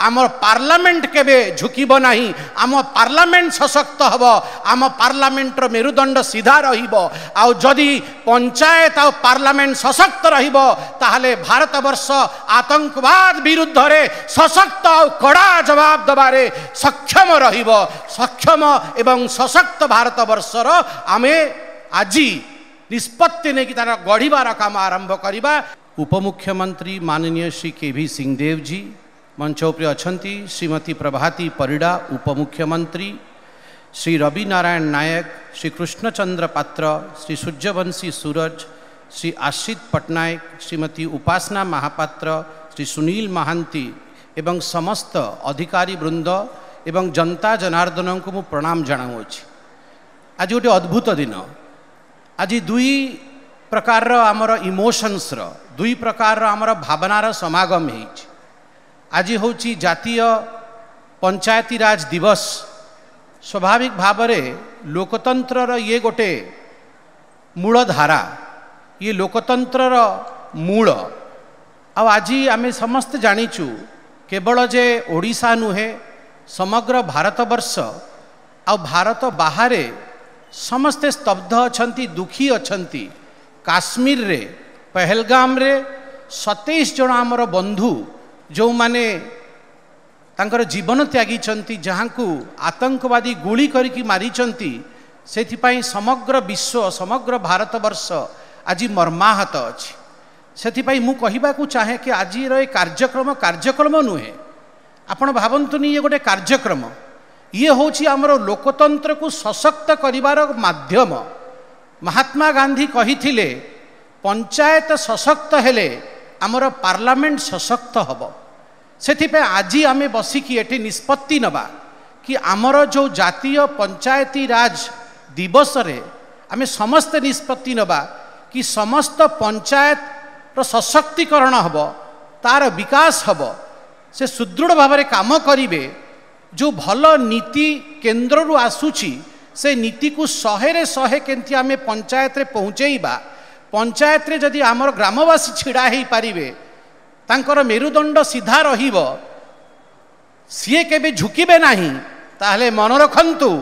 आम पार्लियामेंट केबे झुकिब नाही आम पार्लियामेंट सशक्त हब आम पार्लियामेंटर मेरुदंड सीधा रहिबो आ जदि पंचायत आ पार्लियामेंट सशक्त रहिबो ताहले भारत वर्ष आतंकवाद विरुद्ध रे सशक्त आ कड़ा जवाब दबारे सक्षम रहिबो सक्षम एवं सशक्त भारत वर्षर आमे आजी निष्पत्ति नहीं कि तार गढ़िबार काम आरंभ करिबा। उपमुख्यमंत्री माननीय श्री के.वी. सिंहदेव जी मंच उपरे अछंती, श्रीमती प्रभाती परिड़ा उपमुख्यमंत्री, श्री रवि नारायण नायक, श्री कृष्णचंद्र पात्र, श्री सूर्यवंशी सूरज, श्री आशित पटनायक, श्रीमती उपासना महापात्र, श्री सुनील महांती एवं समस्त अधिकारी वृंद एवं जनता जनार्दन को मु प्रणाम जनाऊँगी। आज गोटे अद्भुत दिन, आज दुई प्रकार आमर इमोशंस दुई प्रकार आमर भावनार समागम है। आज हूँ जातीय पंचायती राज दिवस। स्वाभाविक भाव में लोकतंत्र ये गोटे मूल धारा, ये लोकतंत्र मूल। आज आम समस्त जानीचु केवल जे ओडिशा नुहे समग्र भारतवर्ष आ भारत बाहर समस्ते स्तब्ध अछंती, दुखी अछंती। काश्मीर रे पहलगाम रे 27 जन आमर बंधु जो माने तांकर जीवन त्यागी चंती, जहाँ को आतंकवादी गुली करिकी मारी चंती, सेथिपाई समग्र विश्व समग्र भारतवर्ष आज मर्माहत अछि। सेथिपाई मु कहिबाकू चाहे कि आज कार्यक्रम नुहे, आपण भावंतुनी ये गोटे कार्यक्रम, ये होची आमर लोकतंत्र को सशक्त करिवार माध्यम। महात्मा गांधी कहिथिले पंचायत सशक्त हेले आमर पार्लियामेंट सशक्त हब। सेथिपे आज आमे बसिकी एठी निष्पत्ति नबा कि आमर जो जातीय पंचायती राज दिवस रे आमे समस्त निष्पत्ति नबा कि समस्त पंचायत रो सशक्तिकरण हब, तार विकास हब, से सुदृढ़ भाव में काम करिवे। जो भल नीति केंद्र रु आसुची से नीति को 100 केंती आमे पंचायत रे पहुँचेबा। पंचायत रे जदि आमर ग्रामवासी छिड़ा ही पारिबे, तांकर मेरुदंड सीधा रहिबो, सीए केबे झुकिबे नाही, ताहले मन रखंतु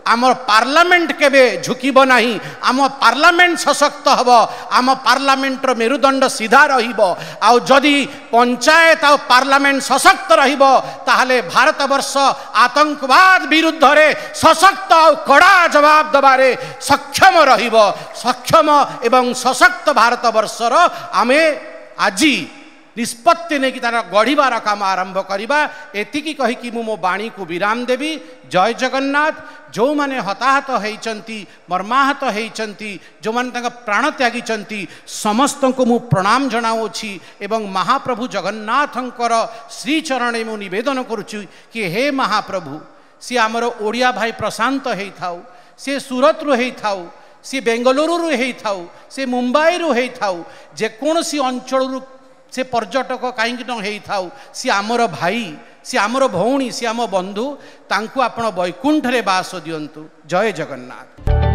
आमर पार्लियामेंट केबे झुकिब नाही आम पार्लियामेंट सशक्त हब आम पार्लियामेंटर मेरुदंड सीधा रहिबो आ जदि पंचायत आ पार्लियामेंट सशक्त रहिबो ताहले भारत वर्ष आतंकवाद विरुद्ध रे सशक्त आ कड़ा जवाब दबारे सक्षम रहिबो सक्षम एवं सशक्त भारत वर्षर आमे आजी निष्पत्ति नहीं कि तार गढ़िबार काम आरंभ करवा। एतिकी कहीकि मो बाणी को विराम देवी। जय जगन्नाथ। जो माने हताहत होइचंती, मर्माहत होइचंती, जो माने तांका प्राण त्यागी समस्त को मु प्रणाम जनाऊँगी एवं महाप्रभु जगन्नाथंकर श्री चरणे मु निवेदन करुच्ची कि हे महाप्रभु, सी आमर ओडिया भाई प्रशांत होई थाउ, सी सूरत रु होई थाउ, सी बेंगलुरु रु होई थाउ, सी मुंबई रु होई थाउ, जेकोसी अंचल से पर्यटक कहीं न होई थाउ, सी आमर भाई, सी आमर भौणी, सी आम बंधु, तांकु आपण वैकुंठ रे बास दियंतु। जय जगन्नाथ।